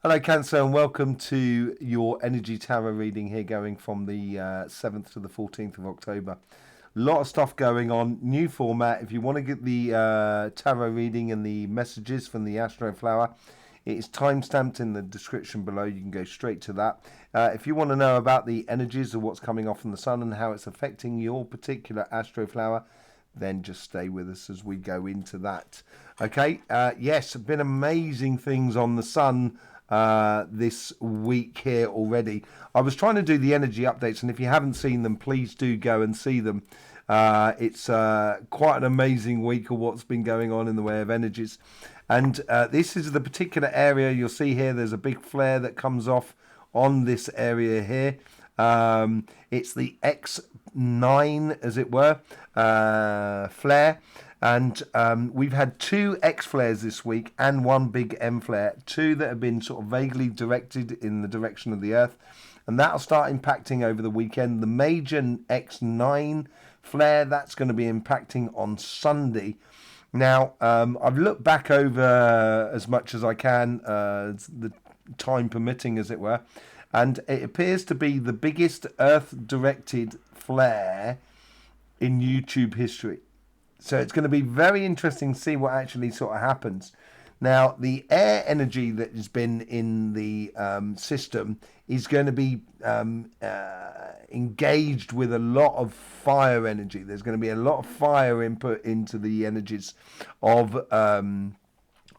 Hello, Cancer, and welcome to your Energy Tarot reading here, going from the 7th to the 14th of October. A lot of stuff going on, new format. If you want to get the tarot reading and the messages from the Astroflower, it is time-stamped in the description below. You can go straight to that. If you want to know about the energies of what's coming off from the sun and how it's affecting your particular Astroflower, then just stay with us as we go into that. Okay, yes, been amazing things on the sun this week here already. I was trying to do the energy updates, and if you haven't seen them, please do go and see them. It's quite an amazing week of what's been going on in the way of energies. And this is the particular area you'll see here. There's a big flare that comes off on this area here. It's the X9, as it were, flare. And we've had two X flares this week and one big M flare, two that have been sort of vaguely directed in the direction of the Earth. And that'll start impacting over the weekend. The major X9 flare, that's going to be impacting on Sunday. Now, I've looked back over as much as I can, the time permitting, as it were, and it appears to be the biggest Earth-directed flare in YouTube history. So it's going to be very interesting to see what actually sort of happens. Now, the air energy that has been in the system is going to be engaged with a lot of fire energy. There's going to be a lot of fire input into the energies of the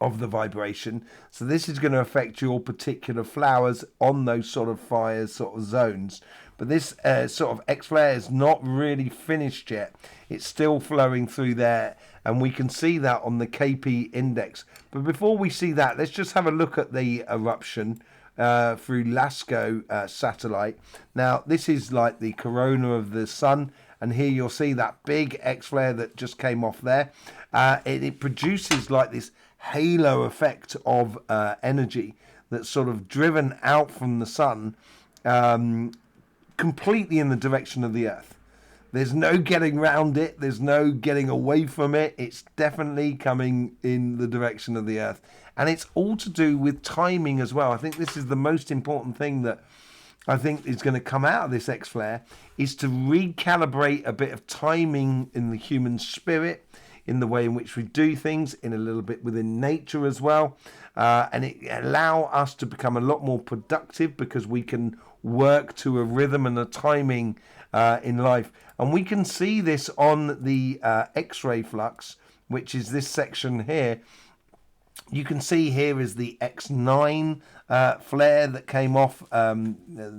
vibration. So this is going to affect your particular flowers on those sort of fire sort of zones. But this sort of X flare is not really finished yet. It's still flowing through there, and we can see that on the KP index. But before we see that, let's just have a look at the eruption through Lascaux satellite. Now, this is like the corona of the sun, and here you'll see that big X flare that just came off there. It produces like this halo effect of energy that's sort of driven out from the sun, completely in the direction of the Earth. There's no getting around it. There's no getting away from it. It's definitely coming in the direction of the Earth. And it's all to do with timing as well. I think this is the most important thing that I think is going to come out of this X flare, is to recalibrate a bit of timing in the human spirit, in the way in which we do things, in a little bit within nature as well. And it allow us to become a lot more productive, because we can work to a rhythm and a timing in life. And we can see this on the X-ray flux, which is this section here. You can see here is the X9 flare that came off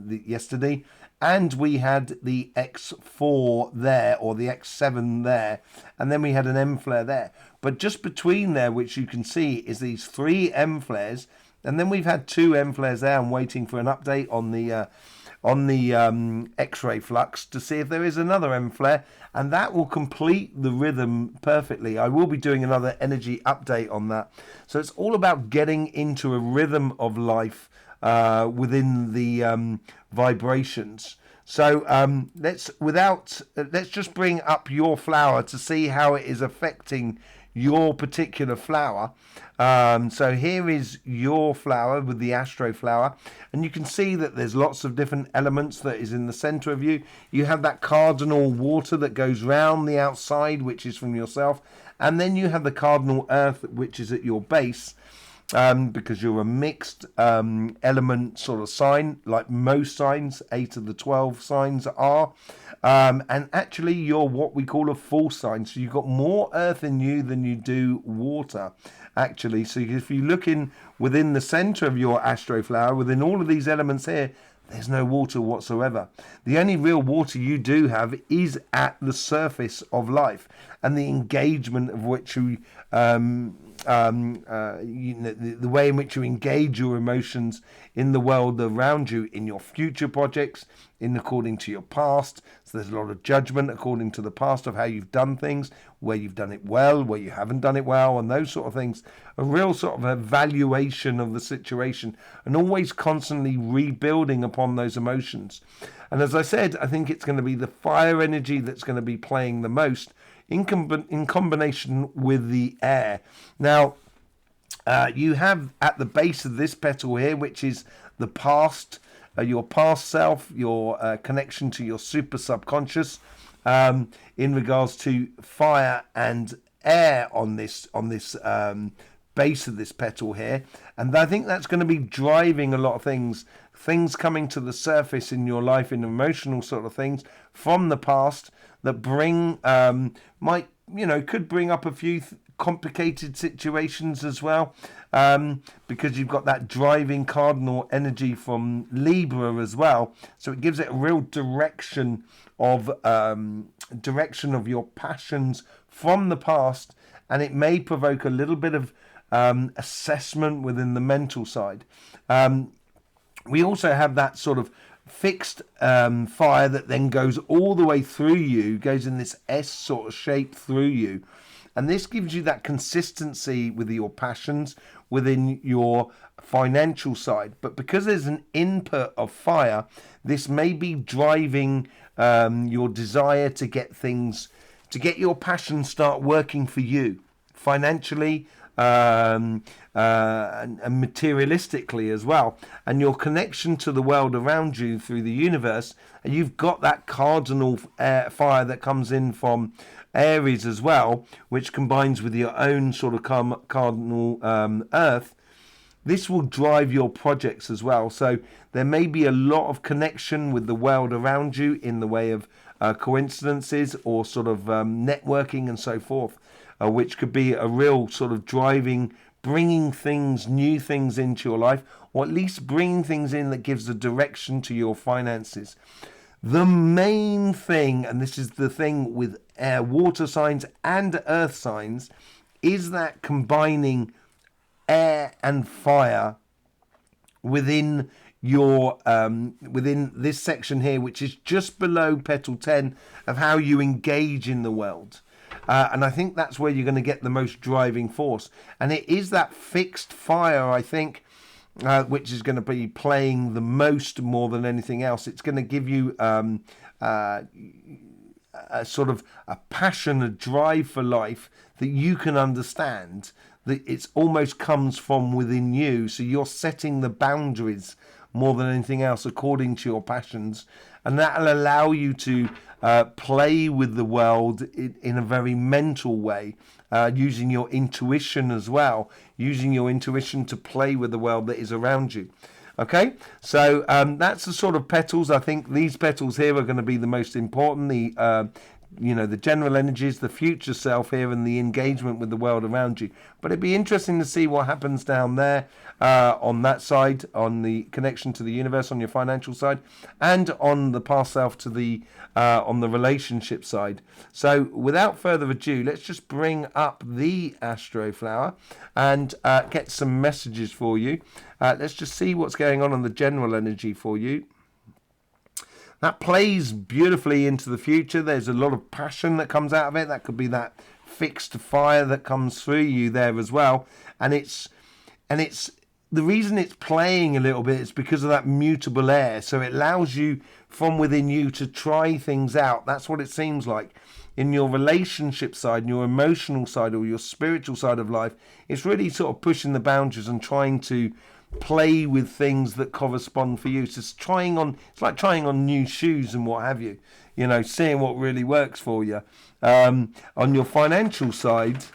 yesterday. And we had the X4 there, or the X7 there, and then we had an M flare there. But just between there, which you can see, is these three M flares, and then we've had two M flares there. I'm waiting for an update on the X-ray flux to see if there is another M flare, and that will complete the rhythm perfectly. I will be doing another energy update on that. So it's all about getting into a rhythm of life within the vibrations. So let's just bring up your flower to see how it is affecting your particular flower. So here is your flower with the Astroflower, and you can see that there's lots of different elements that is in the center of you. You have that cardinal water that goes round the outside, which is from yourself, and then you have the cardinal earth, which is at your base. Because you're a mixed element sort of sign, like most signs, 8 of the 12 signs are. And actually, you're what we call a full sign. So you've got more earth in you than you do water, actually. So if you look in within the center of your Astroflower, within all of these elements here, there's no water whatsoever. The only real water you do have is at the surface of life, and the engagement of which you the way in which you engage your emotions in the world around you, in your future projects, in according to your past. So there's a lot of judgment according to the past of how you've done things, where you've done it well, where you haven't done it well, and those sort of things. A real sort of evaluation of the situation, and always constantly rebuilding upon those emotions. And as I said, I think it's going to be the fire energy that's going to be playing the most in combination with the air. Now, You have at the base of this petal here, which is the past, your past self, your connection to your super subconscious, in regards to fire and air on this base of this petal here. And I think that's going to be driving a lot of things coming to the surface in your life, in emotional sort of things from the past that bring could bring up a few complicated situations as well, because you've got that driving cardinal energy from Libra as well. So it gives it a real direction of your passions from the past, and it may provoke a little bit of assessment within the mental side. We also have that sort of fixed fire that then goes all the way through you, goes in this S sort of shape through you. And this gives you that consistency with your passions within your financial side. But because there's an input of fire, this may be driving your desire to get your passion start working for you financially, and materialistically as well, and your connection to the world around you through the universe. And you've got that cardinal fire that comes in from Aries as well, which combines with your own sort of cardinal earth. This will drive your projects as well. So there may be a lot of connection with the world around you in the way of coincidences or sort of networking and so forth, which could be a real sort of driving, bringing new things into your life, or at least bringing things in that gives a direction to your finances. The main thing, and this is the thing with water signs and earth signs, is that combining air and fire within your within this section here, which is just below petal 10 of how you engage in the world. And I think that's where you're going to get the most driving force. And it is that fixed fire, I think, which is going to be playing the most more than anything else. It's going to give you a sort of a passion, a drive for life that you can understand, that it's almost comes from within you. So you're setting the boundaries more than anything else according to your passions. And that'll allow you to play with the world in a very mental way, using your intuition as well, using your intuition to play with the world that is around you. Okay, so that's the sort of petals. I think these petals here are going to be the most important. The general energies, the future self here, and the engagement with the world around you. But it'd be interesting to see what happens down there on that side, on the connection to the universe, on your financial side, and on the past self to the on the relationship side. So without further ado, let's just bring up the Astroflower and get some messages for you. Let's just see what's going on the general energy for you. That plays beautifully into the future. There's a lot of passion that comes out of it. That could be that fixed fire that comes through you there as well. And it's the reason it's playing a little bit is because of that mutable air. So it allows you from within you to try things out. That's what it seems like. In your relationship side, your emotional side, or your spiritual side of life, it's really sort of pushing the boundaries and trying to play with things that correspond for you. So it's like trying on new shoes and what have you, seeing what really works for you. On your financial side,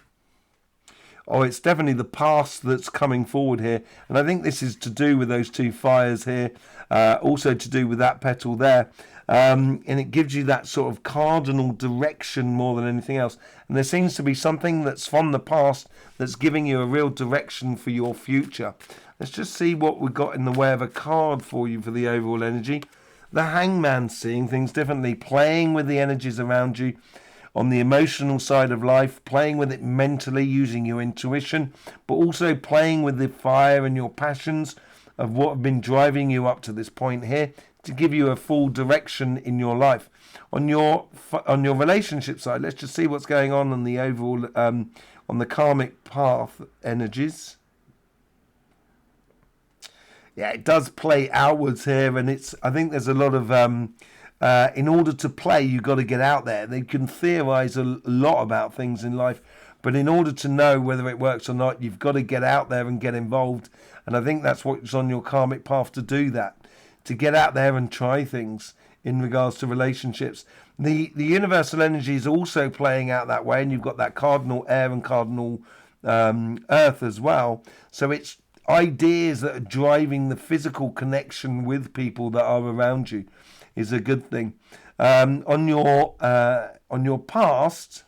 it's definitely the past that's coming forward here, and I think this is to do with those two fires here, also to do with that petal there, and it gives you that sort of cardinal direction more than anything else. And there seems to be something that's from the past that's giving you a real direction for your future. Let's just see what we've got in the way of a card for you for the overall energy. The Hangman, seeing things differently, playing with the energies around you on the emotional side of life, playing with it mentally, using your intuition, but also playing with the fire and your passions of what have been driving you up to this point here to give you a full direction in your life. On your relationship side, let's just see what's going on the overall, on the karmic path energies. Yeah, it does play outwards here, and I think there's a lot of, in order to play, you've got to get out there. They can theorize a lot about things in life, But in order to know whether it works or not, you've got to get out there and get involved. And I think that's what's on your karmic path, to do that, to get out there and try things in regards to relationships. The universal energy is also playing out that way, and you've got that cardinal air and cardinal earth as well. So it's ideas that are driving the physical connection with people that are around you is a good thing. On your past,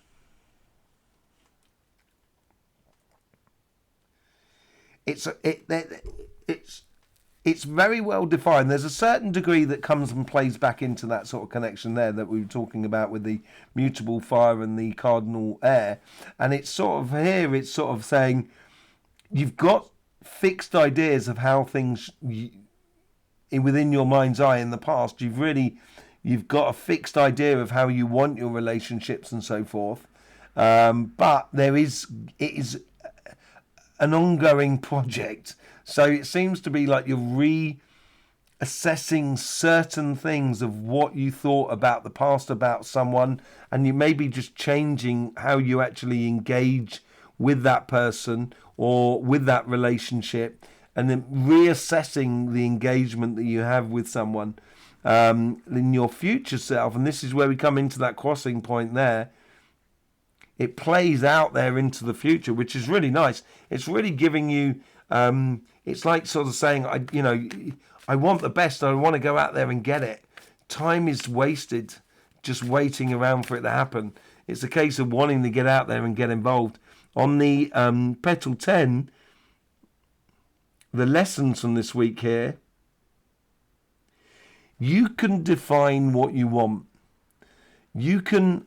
it's very well defined. There's a certain degree that comes and plays back into that sort of connection there that we were talking about with the mutable fire and the cardinal air. And it's sort of here, it's sort of saying you've got fixed ideas of how things within your mind's eye in the past. You've got a fixed idea of how you want your relationships and so forth. But it is an ongoing project. So it seems to be like you're reassessing certain things of what you thought about the past about someone, and you may be just changing how you actually engage with that person or with that relationship, and then reassessing the engagement that you have with someone in your future self. And this is where we come into that crossing point there. It plays out there into the future, which is really nice. It's really giving you, it's like sort of saying, I want the best. I want to go out there and get it. Time is wasted just waiting around for it to happen. It's a case of wanting to get out there and get involved. On the Petal 10, the lessons from this week here, you can define what you want. You can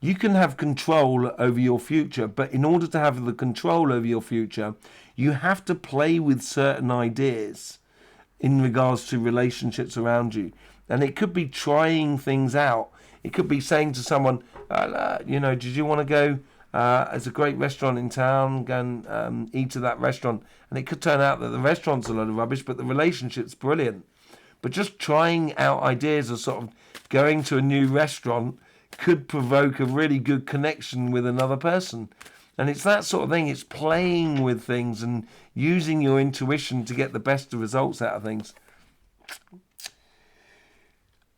have control over your future, but in order to have the control over your future, you have to play with certain ideas in regards to relationships around you. And it could be trying things out. It could be saying to someone, did you want to go? There's a great restaurant in town, go and eat at that restaurant. And it could turn out that the restaurant's a load of rubbish, but the relationship's brilliant. But just trying out ideas of sort of going to a new restaurant could provoke a really good connection with another person. And it's that sort of thing. It's playing with things and using your intuition to get the best of results out of things.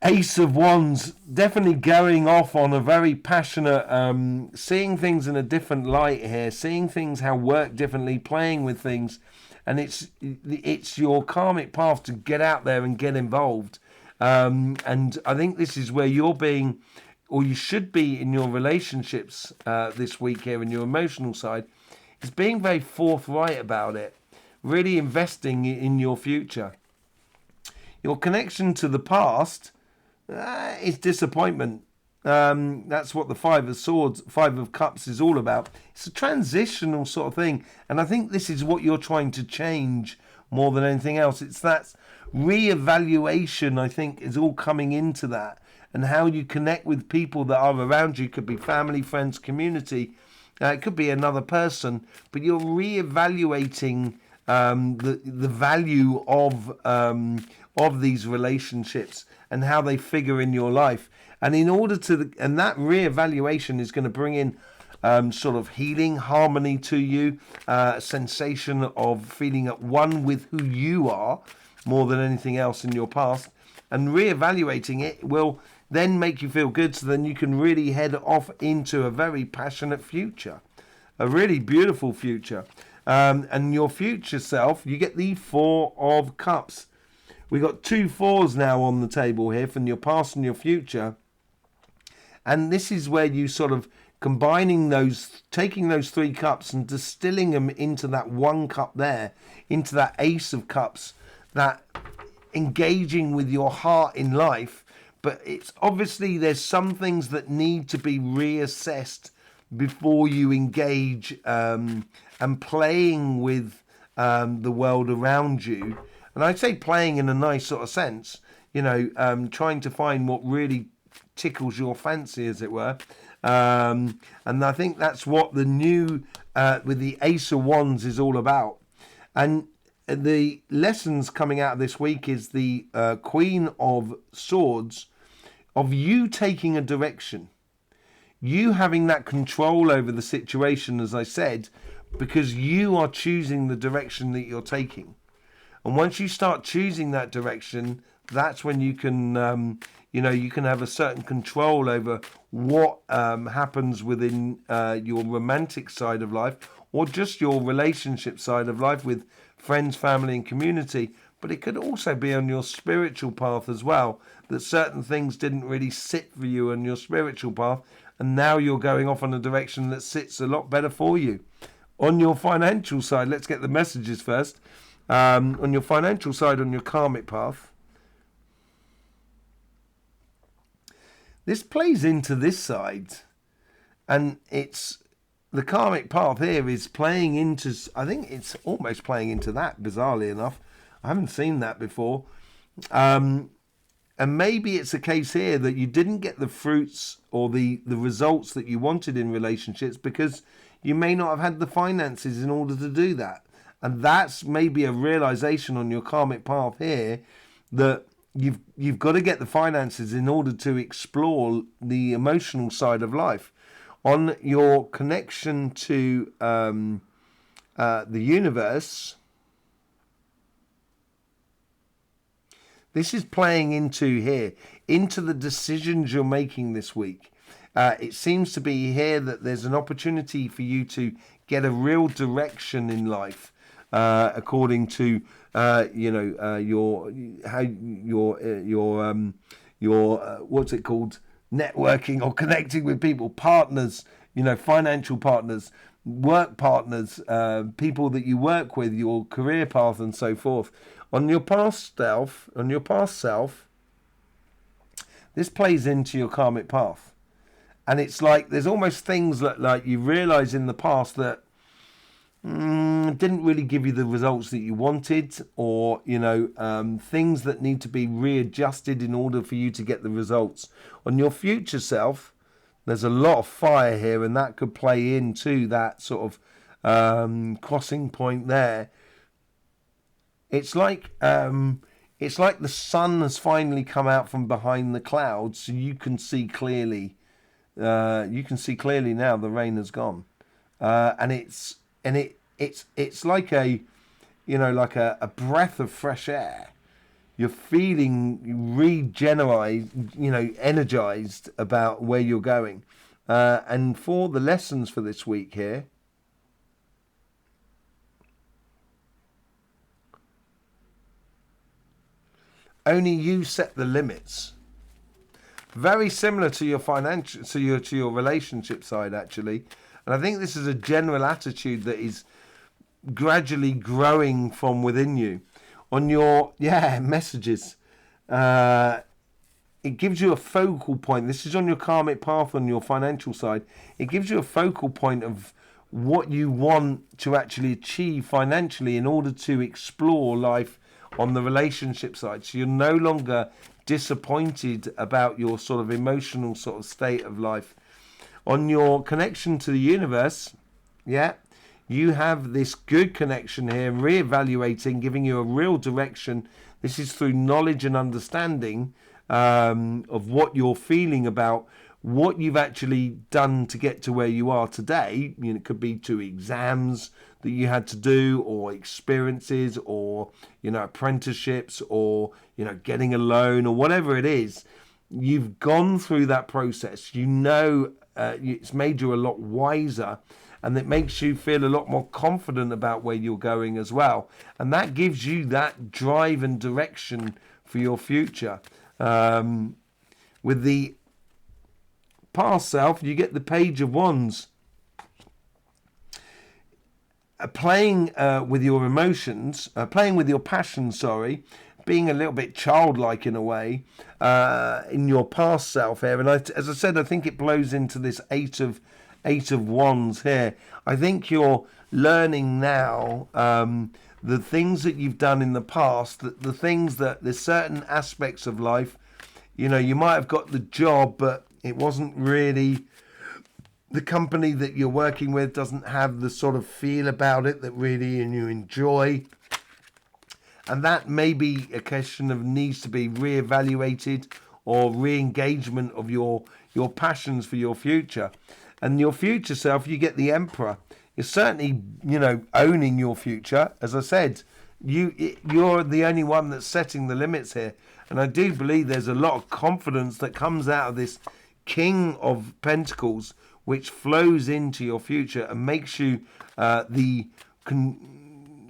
Ace of Wands, definitely going off on a very passionate, seeing things in a different light here, seeing things how work differently, playing with things. And it's your karmic path to get out there and get involved. And I think this is where you're being, or you should be in your relationships this week here, in your emotional side, is being very forthright about it, really investing in your future. Your connection to the past is disappointment. That's what the Five of Cups is all about. It's a transitional sort of thing, and I think this is what you're trying to change more than anything else. It's that re-evaluation, I think, is all coming into that, and how you connect with people that are around you. It could be family, friends, community. It could be another person, but you're re-evaluating the value of these relationships and how they figure in your life. And in order to, and that re-evaluation is going to bring in sort of healing, harmony to you, sensation of feeling at one with who you are more than anything else in your past. And re-evaluating it will then make you feel good, so then you can really head off into a very passionate future, a really beautiful future. And your future self, you get the Four of Cups. We got 2 fours now on the table here from your past and your future. And this is where you sort of combining those, taking those 3 cups and distilling them into that 1 cup there, into that Ace of Cups, that engaging with your heart in life. But it's obviously there's some things that need to be reassessed before you engage and playing with the world around you. And I say playing in a nice sort of sense, trying to find what really tickles your fancy, as it were. And I think that's what the new, with the Ace of Wands is all about. And the lessons coming out of this week is the Queen of Swords, of you taking a direction. you having that control over the situation, as I said, because you are choosing the direction that you're taking. And once you start choosing that direction, that's when you can, you can have a certain control over what happens within your romantic side of life, or just your relationship side of life with friends, family, and community. But it could also be on your spiritual path as well, that certain things didn't really sit for you on your spiritual path, and now you're going off on a direction that sits a lot better for you. On your financial side, let's get the messages first. On your financial side, on your karmic path, this plays into this side, and it's the karmic path here is playing into, I think it's almost playing into that, bizarrely enough. I haven't seen that before. And maybe it's a case here that you didn't get the fruits or the results that you wanted in relationships because you may not have had the finances in order to do that. And that's maybe a realization on your karmic path here, that you've got to get the finances in order to explore the emotional side of life. On your connection to the universe, this is playing into here, into the decisions you're making this week. It seems to be here that there's an opportunity for you to get a real direction in life. According to your what's it called, networking or connecting with people, partners, financial partners, work partners, people that you work with, your career path, and so forth. On your past self, this plays into your karmic path, and it's like there's almost things that like you realize in the past that didn't really give you the results that you wanted, or things that need to be readjusted in order for you to get the results. On your future self, there's a lot of fire here, and that could play into that sort of crossing point there. It's like the sun has finally come out from behind the clouds, so you can see clearly. You can see clearly now. The rain has gone, and it's like a breath of fresh air. You're feeling energized about where you're going. And for the lessons for this week here, only you set the limits. Very similar to your financial, to your relationship side, actually. And I think this is a general attitude that is gradually growing from within you. On your messages, it gives you a focal point. This is on your karmic path, on your financial side. It gives you a focal point of what you want to actually achieve financially in order to explore life on the relationship side. So you're no longer disappointed about your sort of emotional sort of state of life. On your connection to the universe, you have this good connection here, reevaluating, giving you a real direction. This is through knowledge and understanding of what you're feeling about what you've actually done to get to where you are today. It could be 2 exams that you had to do, or experiences, or apprenticeships, or getting a loan, or whatever it is. You've gone through that process. It's made you a lot wiser, and it makes you feel a lot more confident about where you're going as well. And that gives you that drive and direction for your future. With the past self, you get the Page of Wands. Playing with your emotions, playing with your passion, being a little bit childlike in a way, in your past self here. And as I said, I think it blows into this Eight of Wands here. I think you're learning now the things that you've done in the past, the things that there's certain aspects of life, you might have got the job, but it wasn't really, the company that you're working with doesn't have the sort of feel about it that really you enjoy. And that may be a question of needs to be reevaluated, or re-engagement of your passions for your future. And your future self, you get the Emperor. You're certainly, owning your future. As I said, you're the only one that's setting the limits here. And I do believe there's a lot of confidence that comes out of this King of Pentacles, which flows into your future and makes you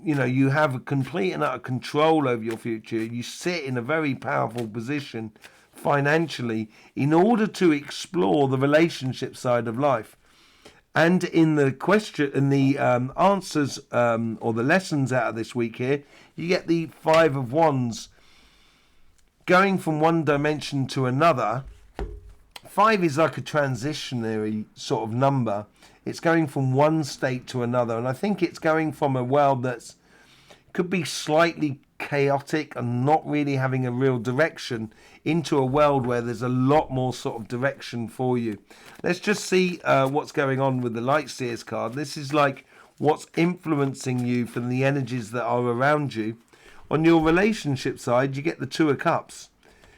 you have a complete and utter control over your future. You sit in a very powerful position financially in order to explore the relationship side of life. And in the answers or the lessons out of this week here, you get the Five of Wands. Going from one dimension to another, 5 is like a transitionary sort of number. It's going from one state to another, and I think it's going from a world that's could be slightly chaotic and not really having a real direction into a world where there's a lot more sort of direction for you. Let's just see what's going on with the Light Seers card. This is like what's influencing you from the energies that are around you. On your relationship side, you get the Two of Cups.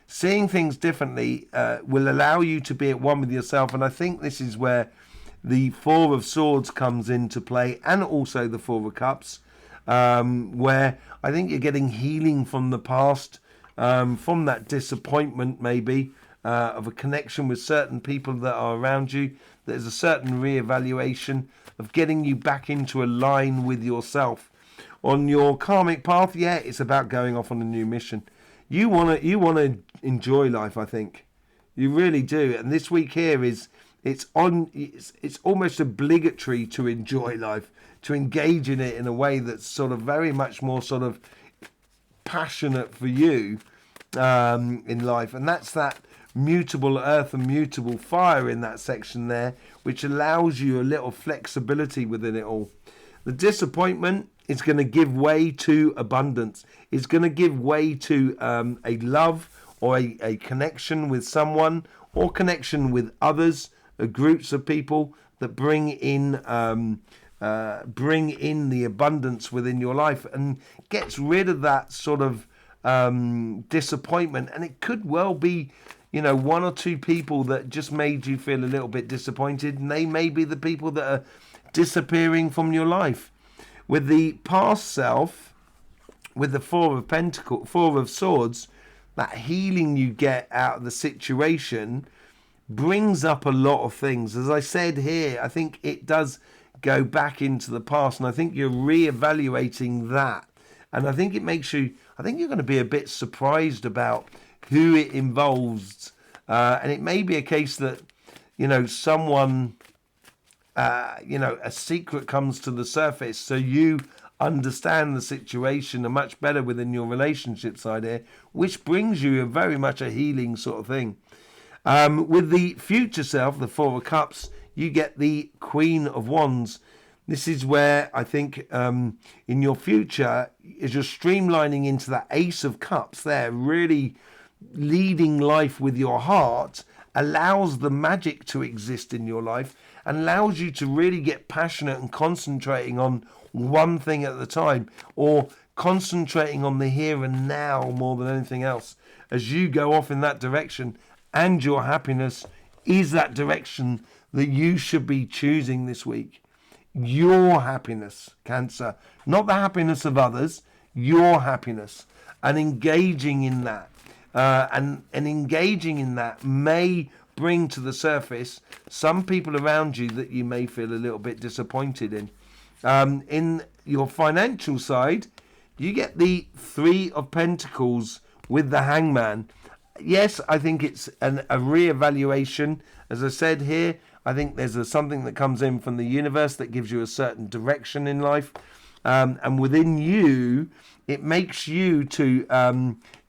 Seeing things differently will allow you to be at one with yourself, and I think this is where the Four of Swords comes into play, and also the Four of Cups, where I think you're getting healing from the past, from that disappointment maybe, of a connection with certain people that are around you. There's a certain re-evaluation of getting you back into a line with yourself. On your karmic path, yeah, it's about going off on a new mission. You want to enjoy life, I think. You really do. And this week here it's almost obligatory to enjoy life, to engage in it in a way that's sort of very much more sort of passionate for you in life. And that's that mutable earth and mutable fire in that section there, which allows you a little flexibility within it all. The disappointment is going to give way to abundance. It's going to give way to a love or a connection with someone, or connection with others, groups of people that bring in the abundance within your life and gets rid of that sort of disappointment. And it could well be, one or two people that just made you feel a little bit disappointed, and they may be the people that are disappearing from your life. With the past self, with the Four of Swords, that healing you get out of the situation brings up a lot of things. As I said here, I think it does go back into the past, and I think you're re-evaluating that. And I think it makes you, I think you're going to be a bit surprised about who it involves. And it may be a case that, someone, a secret comes to the surface, so you understand the situation much better within your relationship side here, which brings you very much a healing sort of thing. With the future self, the Four of Cups, you get the Queen of Wands. This is where I think in your future, as you're streamlining into that Ace of Cups there, really leading life with your heart, allows the magic to exist in your life and allows you to really get passionate and concentrating on one thing at a time, or concentrating on the here and now more than anything else as you go off in that direction. And your happiness is that direction that you should be choosing this week. Your happiness, Cancer, not the happiness of others, your happiness, and engaging in that. And engaging in that may bring to the surface some people around you that you may feel a little bit disappointed in. In your financial side, you get the Three of Pentacles with the Hangman. Yes, I think it's a re-evaluation. As I said here, I think there's something that comes in from the universe that gives you a certain direction in life. And within you, it makes you to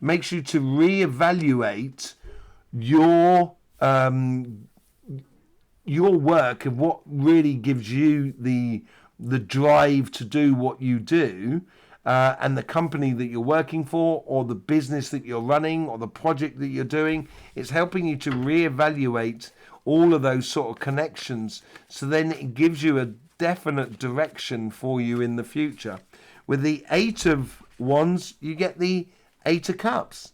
reevaluate your work and what really gives you the drive to do what you do, and the company that you're working for, or the business that you're running, or the project that you're doing. It's helping you to reevaluate all of those sort of connections, so then it gives you a definite direction for you in the future. With the Eight of Wands, you get the Eight of Cups,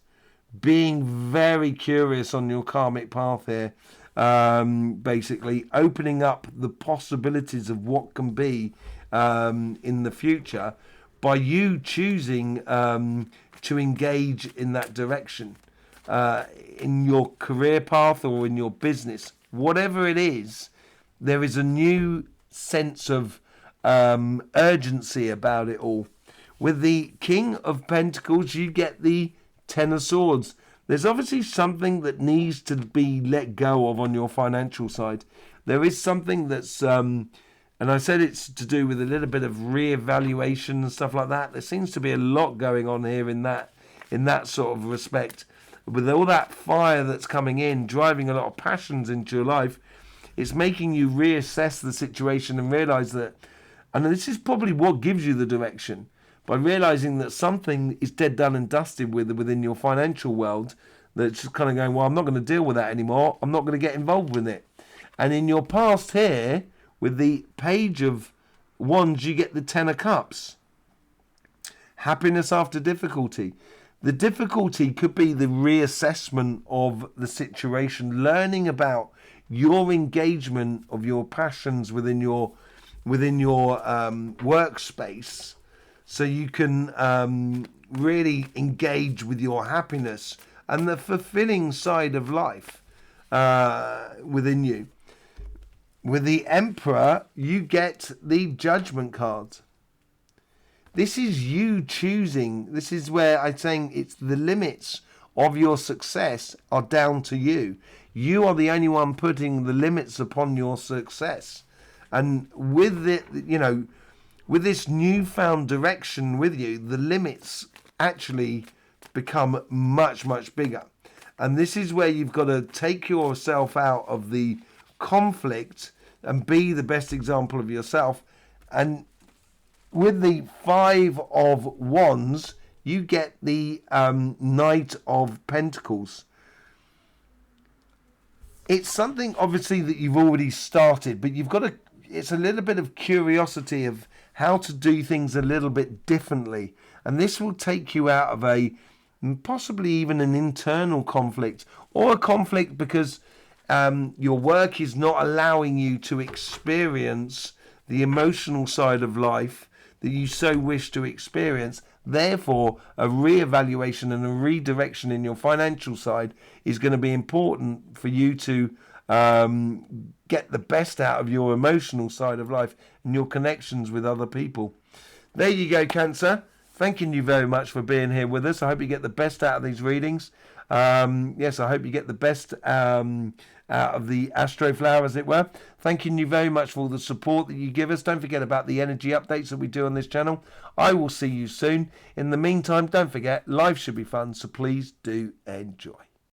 being very curious on your karmic path here, basically opening up the possibilities of what can be in the future by you choosing to engage in that direction, in your career path or in your business, whatever it is. There is a new sense of urgency about it all. With the King of Pentacles, you get the Ten of Swords. There's obviously something that needs to be let go of on your financial side. There is something that's, and I said it's to do with a little bit of reevaluation and stuff like that. There seems to be a lot going on here in that sort of respect. With all that fire that's coming in, driving a lot of passions into your life, it's making you reassess the situation and realize that, and this is probably what gives you the direction, by realizing that something is dead, done and dusted within your financial world, that's just kind of going, well, I'm not going to deal with that anymore. I'm not going to get involved with it. And in your past here, with the Page of Wands, you get the Ten of Cups. Happiness after difficulty. The difficulty could be the reassessment of the situation, learning about your engagement of your passions within your workspace, so you can really engage with your happiness and the fulfilling side of life within you. With the Emperor, you get the Judgment card. This is you choosing. This is where I'm saying it's the limits of your success are down to you. You are the only one putting the limits upon your success. And with it, with this newfound direction with you, the limits actually become much, much bigger. And this is where you've got to take yourself out of the conflict and be the best example of yourself. And with the Five of Wands, you get the Knight of Pentacles. It's something obviously that you've already started, but you've got to, it's a little bit of curiosity of how to do things a little bit differently. And this will take you out of a, possibly even an internal conflict, or a conflict because your work is not allowing you to experience the emotional side of life that you so wish to experience. Therefore, a reevaluation and a redirection in your financial side is going to be important for you to get the best out of your emotional side of life and your connections with other people. There you go, Cancer. Thanking you very much for being here with us. I hope you get the best out of these readings. Yes, I hope you get the best out of the Astroflower, as it were. Thanking you very much for all the support that you give us. Don't forget about the energy updates that we do on this channel. I will see you soon. In the meantime, don't forget, life should be fun, so please do enjoy.